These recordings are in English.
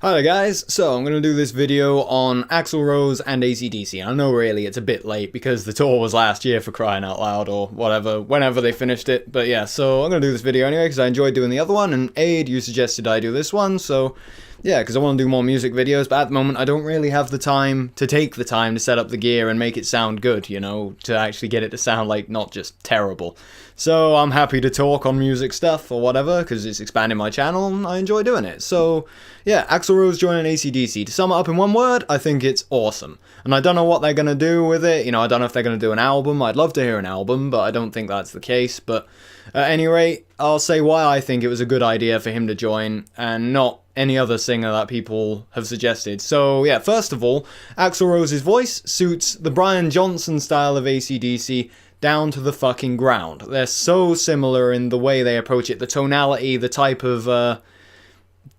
Hi there guys, so I'm going to do this video on Axl Rose and ACDC. I know really it's a bit late because the tour was last year, for crying out loud, or whatever, whenever they finished it. But yeah, so I'm going to do this video anyway because I enjoyed doing the other one, and Aid, you suggested I do this one, so yeah, because I want to do more music videos, but at the moment I don't really have the time to take the time to set up the gear and make it sound good, you know, to actually get it to sound like not just terrible. So I'm happy to talk on music stuff or whatever, because it's expanding my channel and I enjoy doing it. So yeah, Axl Rose joining ACDC. To sum it up in one word, I think it's awesome. And I don't know what they're going to do with it, you know, I don't know if they're going to do an album. I'd love to hear an album, but I don't think that's the case. But at any rate, I'll say why I think it was a good idea for him to join, and not any other singer that people have suggested. So yeah, first of all, Axl Rose's voice suits the Brian Johnson style of ACDC down to the fucking ground. They're so similar in the way they approach it, the tonality, the type of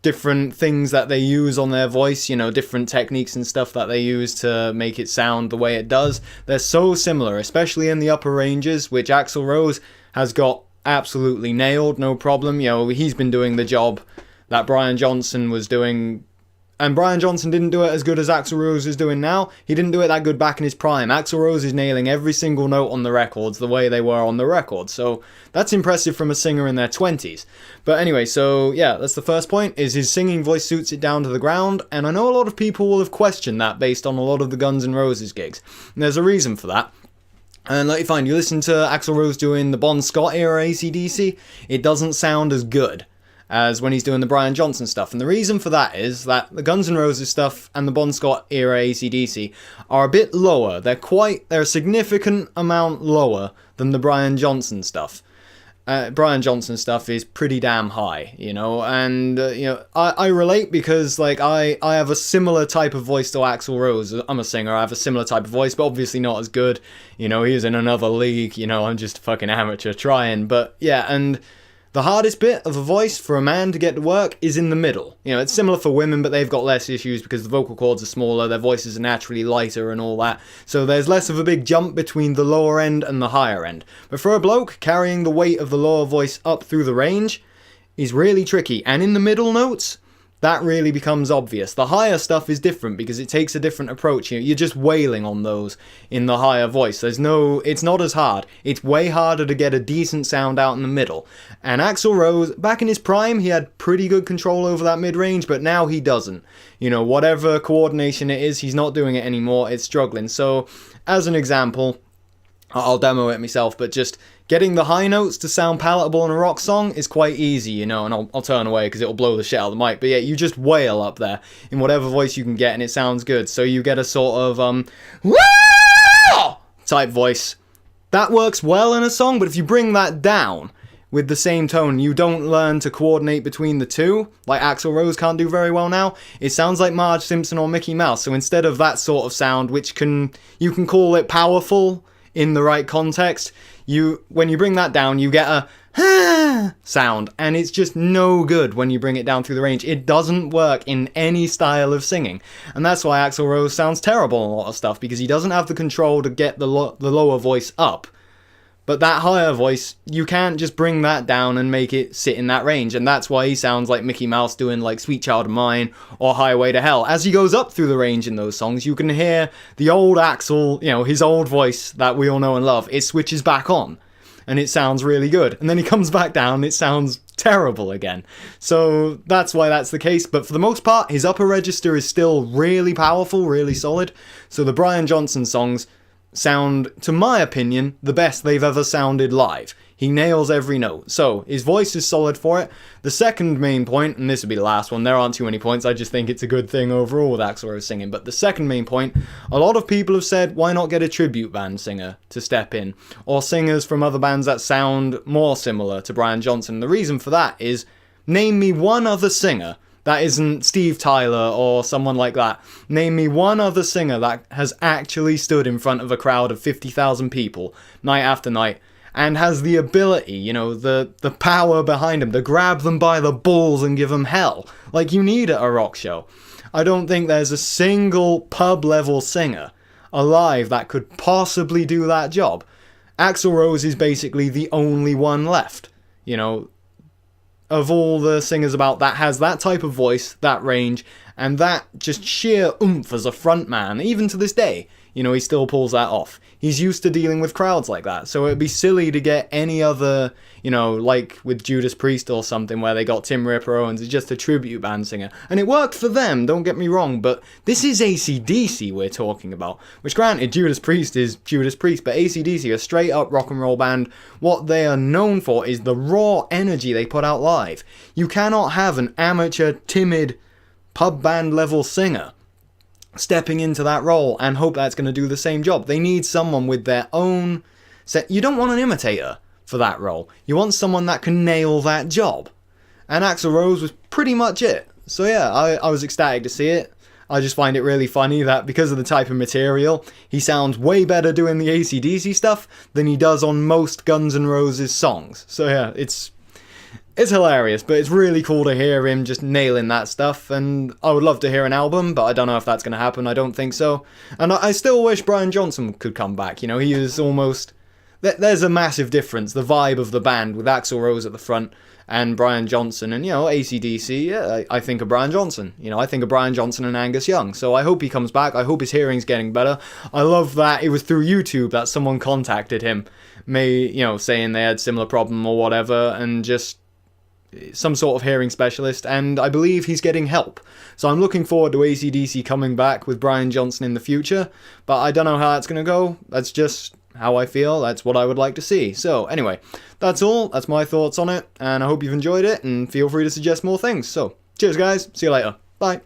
different things that they use on their voice, you know, different techniques and stuff that they use to make it sound the way it does. They're so similar, especially in the upper ranges, which Axl Rose has got absolutely nailed, no problem. You know, he's been doing the job that Brian Johnson was doing, and Brian Johnson didn't do it as good as Axl Rose is doing now. He didn't do it that good back in his prime. Axl Rose is nailing every single note on the records the way they were on the record, so that's impressive from a singer in their 20s. But anyway, so yeah, that's the first point, is his singing voice suits it down to the ground, and I know a lot of people will have questioned that based on a lot of the Guns N' Roses gigs, and there's a reason for that. And let you find, you listen to Axl Rose doing the Bon Scott era ACDC, it doesn't sound as good as when he's doing the Brian Johnson stuff. And the reason for that is that the Guns N' Roses stuff and the Bon Scott era ACDC are a bit lower. They're a significant amount lower than the Brian Johnson stuff. Brian Johnson stuff is pretty damn high, you know, and, you know, I relate because, like, I have a similar type of voice to Axl Rose. I'm a singer, I have a similar type of voice, but obviously not as good, you know, he's in another league, you know, I'm just a fucking amateur trying, but, yeah, and the hardest bit of a voice for a man to get to work is in the middle. You know, it's similar for women, but they've got less issues because the vocal cords are smaller, their voices are naturally lighter and all that. So there's less of a big jump between the lower end and the higher end. But for a bloke, carrying the weight of the lower voice up through the range is really tricky. And in the middle notes, that really becomes obvious. The higher stuff is different because it takes a different approach. You're just wailing on those in the higher voice. It's not as hard. It's way harder to get a decent sound out in the middle. And Axl Rose, back in his prime, he had pretty good control over that mid-range, but now he doesn't. You know, whatever coordination it is, he's not doing it anymore. It's struggling. So, as an example, I'll demo it myself, but just getting the high notes to sound palatable in a rock song is quite easy, you know, and I'll turn away because it'll blow the shit out of the mic, but yeah, you just wail up there in whatever voice you can get and it sounds good, so you get a sort of, woo! Type voice. That works well in a song, but if you bring that down with the same tone, you don't learn to coordinate between the two, like Axl Rose can't do very well now, it sounds like Marge Simpson or Mickey Mouse, so instead of that sort of sound, which you can call it powerful in the right context, when you bring that down, you get a sound, and it's just no good when you bring it down through the range. It doesn't work in any style of singing, and that's why Axl Rose sounds terrible in a lot of stuff, because he doesn't have the control to get the lower voice up. But that higher voice, you can't just bring that down and make it sit in that range, and that's why he sounds like Mickey Mouse doing like Sweet Child of Mine or Highway to Hell. As he goes up through the range in those songs, you can hear the old Axl, you know, his old voice that we all know and love. It switches back on, and it sounds really good. And then he comes back down, and it sounds terrible again. So that's why that's the case, but for the most part, his upper register is still really powerful, really solid. So the Brian Johnson songs sound, to my opinion, the best they've ever sounded live. He nails every note. So, his voice is solid for it. The second main point, and this will be the last one, there aren't too many points, I just think it's a good thing overall with Axl Rose singing, but the second main point, a lot of people have said, why not get a tribute band singer to step in? Or singers from other bands that sound more similar to Brian Johnson. The reason for that is, name me one other singer that isn't Steve Tyler or someone like that. Name me one other singer that has actually stood in front of a crowd of 50,000 people, night after night, and has the ability, you know, the power behind him to grab them by the balls and give them hell, like you need at a rock show. I don't think there's a single pub-level singer alive that could possibly do that job. Axl Rose is basically the only one left, you know. of all the singers about that has that type of voice, that range, and that just sheer oomph as a frontman, even to this day. You know, he still pulls that off. He's used to dealing with crowds like that, so it'd be silly to get any other, you know, like with Judas Priest or something, where they got Tim Ripper Owens as just a tribute band singer. And it worked for them, don't get me wrong, but this is ACDC we're talking about. Which, granted, Judas Priest is Judas Priest, but ACDC, a straight up rock and roll band, what they are known for is the raw energy they put out live. You cannot have an amateur, timid, pub band level singer stepping into that role and hope that's going to do the same job. They need someone with their own set. You don't want an imitator for that role. You want someone that can nail that job. And Axl Rose was pretty much it. So yeah, I was ecstatic to see it. I just find it really funny that because of the type of material, he sounds way better doing the AC/DC stuff than he does on most Guns N' Roses songs. So yeah, it's hilarious, but it's really cool to hear him just nailing that stuff, and I would love to hear an album, but I don't know if that's going to happen. I don't think so. And I still wish Brian Johnson could come back. You know, he is almost... There's a massive difference, the vibe of the band, with Axl Rose at the front and Brian Johnson, and, you know, AC/DC, yeah, I think of Brian Johnson. You know, I think of Brian Johnson and Angus Young, so I hope he comes back. I hope his hearing's getting better. I love that it was through YouTube that someone contacted him, saying they had similar problem or whatever, and just some sort of hearing specialist, and I believe he's getting help. So I'm looking forward to AC/DC coming back with Brian Johnson in the future, but I don't know how that's going to go. That's just how I feel. That's what I would like to see. So anyway, that's all. That's my thoughts on it, and I hope you've enjoyed it, and feel free to suggest more things. So cheers guys, see you later, bye.